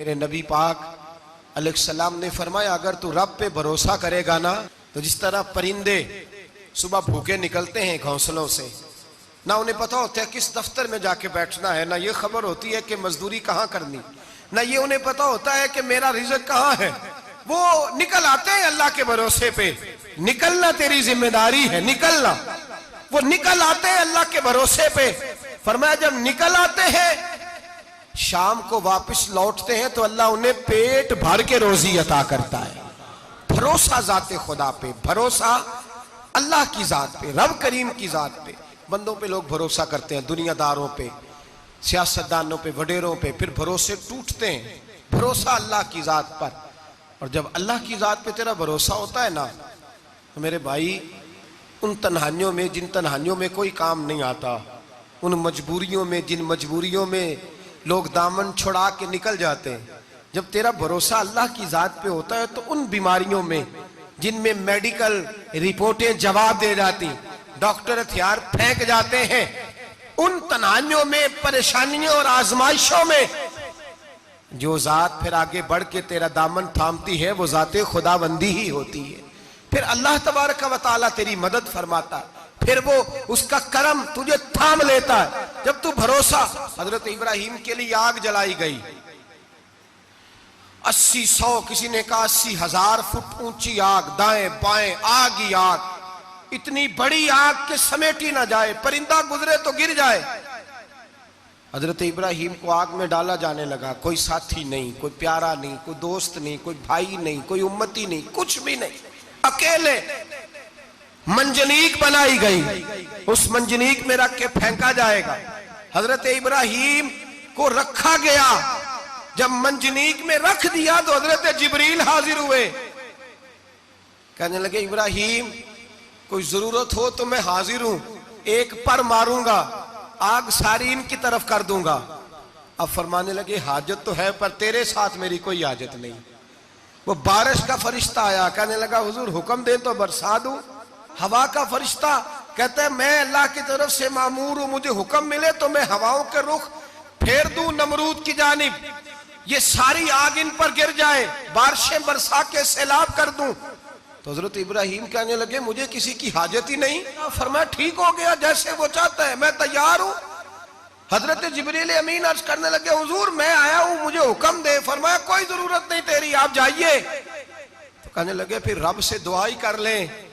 मेरे नबी पाक अलैहिस्सलाम ने फरमाया, अगर तू रब पे भरोसा करेगा ना तो जिस तरह परिंदे सुबह भूखे निकलते हैं घोंसलों से, ना उन्हें पता होता है किस दफ्तर में जाके बैठना है, ना ये खबर होती है कि मजदूरी कहाँ करनी, ना ये उन्हें पता होता है कि मेरा रिज़्क कहाँ है, वो निकल आते हैं अल्लाह के भरोसे पे। निकलना तेरी जिम्मेदारी है, निकलना। वो निकल आते हैं अल्लाह के भरोसे पे। फरमाया जब निकल आते हैं शाम को वापस लौटते हैं तो अल्लाह उन्हें पेट भर के रोजी अता करता है। भरोसा जाते खुदा पे, भरोसा अल्लाह की जात पे, रब करीम की जात पे। बंदों पे लोग भरोसा करते हैं, दुनियादारों पे, सियासतदानों पे, वडेरों पे, फिर भरोसे टूटते हैं। भरोसा अल्लाह की जात पर। और जब अल्लाह की जात पे तेरा भरोसा होता है ना तो मेरे भाई, उन तन्हाइयों में जिन तन्हाइयों में कोई काम नहीं आता, उन मजबूरियों में जिन मजबूरियों में लोग दामन छुड़ा के निकल जाते हैं, जब तेरा भरोसा अल्लाह की जात पे होता है तो उन बीमारियों में जिनमें मेडिकल रिपोर्टें जवाब दे जाती, डॉक्टर हथियार फेंक जाते हैं, उन तनाइयों में, परेशानियों और आजमाइशों में जो जात फिर आगे बढ़ के तेरा दामन थामती है वो जाते खुदाबंदी ही होती है। फिर अल्लाह तबारक व तआला तेरी मदद फरमाता है, फिर वो उसका करम तुझे थाम लेता है। जब तू भरोसा, हजरत इब्राहिम के लिए आग जलाई गई, 80-100, किसी ने कहा 80,000 फुट ऊंची आग, दाएं बाएं आग ही आग, इतनी बड़ी आग के समेटी ना जाए, परिंदा गुजरे तो गिर जाए। हजरत इब्राहिम को आग में डाला जाने लगा, कोई साथी नहीं, कोई प्यारा नहीं, कोई दोस्त नहीं, कोई भाई नहीं, कोई उम्मती नहीं, कुछ भी नहीं, अकेले मंजनीक बनाई गई, उस मंजनीक में रख के फेंका जाएगा। हजरत इब्राहिम को रखा गया, जब मंजनीक में रख दिया तो हजरत जिब्रील हाजिर हुए, कहने लगे इब्राहिम कोई जरूरत हो तो मैं हाजिर हूं, एक पर मारूंगा, आग सारी इनकी तरफ कर दूंगा। अब फरमाने लगे हाजत तो है पर तेरे साथ मेरी कोई हाजत नहीं। वो बारिश का फरिश्ता आया, कहने लगा हुजूर हुक्म दे तो बरसा दूं। हवा का फरिश्ता कहता है मैं अल्लाह की तरफ से मामूर हूं, मुझे हुक्म मिले तो मैं हवाओं के रुख फेर दूं नमरूद की जानिब, ये सारी आग इन पर गिर जाए, बारिशें बरसा के सैलाब कर दूं। तो हजरत इब्राहिम कहने लगे मुझे किसी की हाजत ही नहीं। फरमाया ठीक हो गया, जैसे वो चाहता है मैं तैयार हूं। हजरत जिब्रील अमीन अर्ज करने लगे हुजूर मैं आया हूं, मुझे हुक्म दे। फरमाया कोई जरूरत नहीं तेरी, आप जाइए। तो कहने लगे फिर रब से दुआ ही कर लें।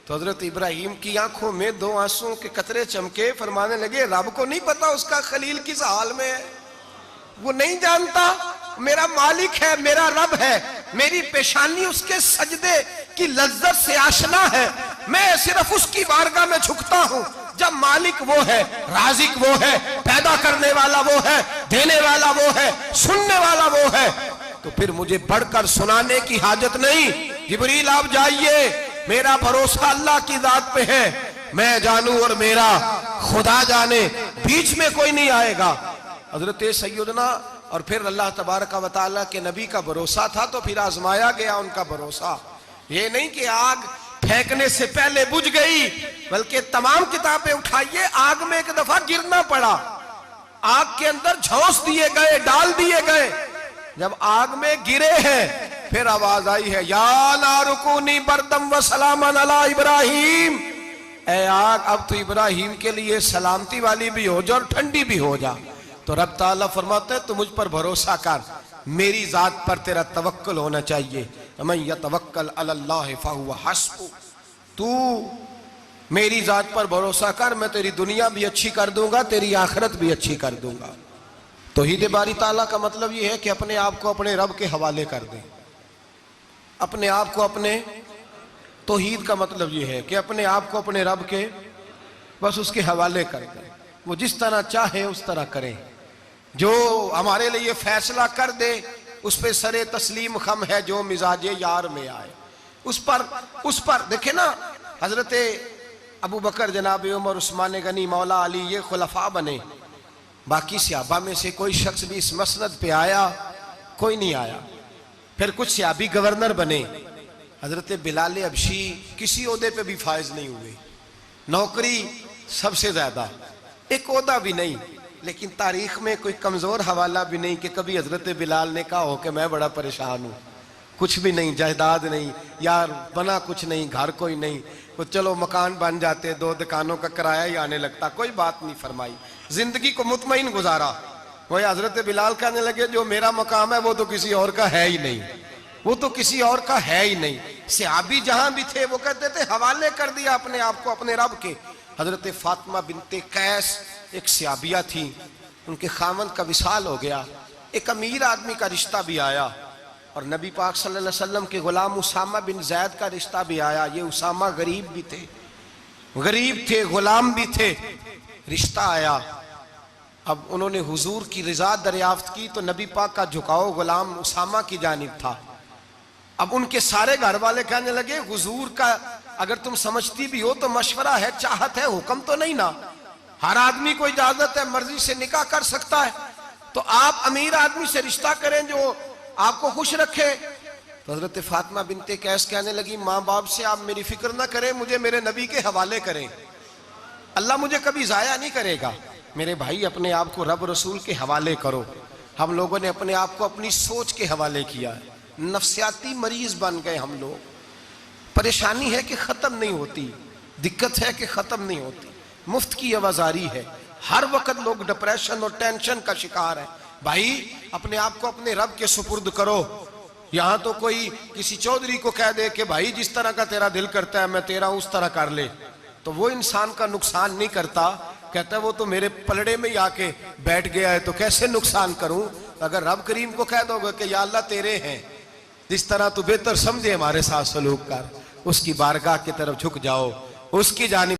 तो हजरत इब्राहिम की आंखों में 2 आंसुओं के कतरे चमके, फरमाने लगे रब को नहीं पता उसका खलील किस हाल में है, वो नहीं जानता मेरा मालिक है, मेरा रब है, मेरी पेशानी उसके सजदे की लज्जत से आशना है, मैं सिर्फ उसकी बारगाह में झुकता हूं। जब मालिक वो है, राजिक वो है, पैदा करने वाला वो है, देने वाला वो है, सुनने वाला वो है, तो फिर मुझे बढ़कर सुनाने की हाजत नहीं। जिब्रील आप जाइए, मेरा भरोसा अल्लाह की जात पे है, मैं जानूं और मेरा खुदा जाने, बीच में कोई नहीं आएगा। हजरत सैयदना और फिर अल्लाह तबारक व तआला के नबी का भरोसा था तो फिर आजमाया गया उनका भरोसा। ये नहीं कि आग फेंकने से पहले बुझ गई, बल्कि तमाम किताबें उठाइए, आग में एक दफा गिरना पड़ा, आग के अंदर झोंस दिए गए, डाल दिए गए। जब आग में गिरे हैं फिर आवाज आई है या नारुकूनी बरदम व सलामन अला इब्राहिम, ए आग अब तो इब्राहिम के लिए सलामती वाली भी हो जा और ठंडी भी हो जा। तो रब ताला फरमाते हैं तू मुझ पर भरोसा कर, मेरी जात पर तेरा तवक्कुल होना चाहिए। मन यतवक्कल अलल्लाह फहुव हस्बुह, तू मेरी जात पर भरोसा कर, मैं तेरी दुनिया भी अच्छी कर दूंगा, तेरी आखिरत भी अच्छी कर दूंगा। तौहीद बारी ताला का मतलब यह है कि अपने आप को अपने रब के हवाले कर दें, अपने आप को अपने, तौहीद का मतलब यह है कि अपने आप को अपने रब के बस उसके हवाले कर दें, वो जिस तरह चाहे उस तरह करें, जो हमारे लिए फैसला कर दे उस पे सरे तस्लीम खम है, जो मिजाजे यार में आए उस पर देखे ना। हजरत अबू बकर, जनाब उमर, उस्मान गनी, मौला अली, ये खुलफा बने, बाकी सहाबा में से कोई शख्स भी इस मसनद पे आया कोई नहीं आया। फिर कुछ सहाबी गवर्नर बने, हजरत बिलाल अबशी किसी ओहदे पे भी फायज नहीं हुए, नौकरी सबसे ज्यादा, एक ओहदा भी नहीं, लेकिन तारीख में कोई कमजोर हवाला भी नहीं कि कभी हजरत बिलाल ने कहा हो कि मैं बड़ा परेशान हूँ, कुछ भी नहीं, जायदाद नहीं यार, बना कुछ नहीं, घर कोई नहीं, तो चलो मकान बन जाते, 2 दुकानों का किराया ही आने लगता, कोई बात नहीं फरमाई, जिंदगी को मुतमईन गुजारा। वही हजरत बिलाल कहने लगे जो मेरा मकाम है वो तो किसी और का है ही नहीं, वो तो किसी और का है ही नहीं। सहाबी जहां भी थे वो कहते थे हवाले कर दिया अपने आप को अपने रब के। हजरत फातिमा बिनते कैस एक सहाबिया थी, उनके खामन का विसाल हो गया, एक अमीर आदमी का रिश्ता भी आया और नबी पाक सल्लल्लाहु अलैहि वसल्लम के गुलाम उसामा बिन जैद का रिश्ता भी आया। ये उसामा गरीब भी थे, गरीब थे, गुलाम भी थे, रिश्ता आया। अब उन्होंने हुजूर की रजा दरियाफ्त की तो नबी पाक का झुकाव गुलाम उसामा की जानिब था। अब उनके सारे घर वाले कहने लगे हुजूर का अगर तुम समझती भी हो तो मशवरा है, चाहत है, हुक्म तो नहीं ना, हर आदमी को इजाजत है, मर्जी से निकाह कर सकता है, तो आप अमीर आदमी से रिश्ता करें जो आपको खुश रखे। तो हजरत फातिमा बिनते कैस कहने लगी माँ बाप से आप मेरी फिक्र ना करें, मुझे मेरे नबी के हवाले करें, अल्लाह मुझे कभी जाया नहीं करेगा। मेरे भाई अपने आप को रब रसूल के हवाले करो। हम लोगों ने अपने आप को अपनी सोच के हवाले किया है, नफ्सियाती मरीज बन गए हम लोग। परेशानी है कि खत्म नहीं होती, दिक्कत है कि खत्म नहीं होती, मुफ्त की आवाजारी है, हर वक्त लोग डिप्रेशन और टेंशन का शिकार है। भाई अपने आप को अपने रब के सुपुर्द करो। यहां तो कोई किसी चौधरी को कह दे कि भाई जिस तरह का तेरा दिल करता है मैं तेरा उस तरह कर ले, तो वो इंसान का नुकसान नहीं करता, कहता है वो तो मेरे पलड़े में ही आके बैठ गया है तो कैसे नुकसान करूं। अगर रब करीम को कह दोगे कि या अल्लाह तेरे हैं, जिस तरह तू बेहतर समझे हमारे साथ सलूक कर, उसकी बारगाह की तरफ झुक जाओ, उसकी जानिब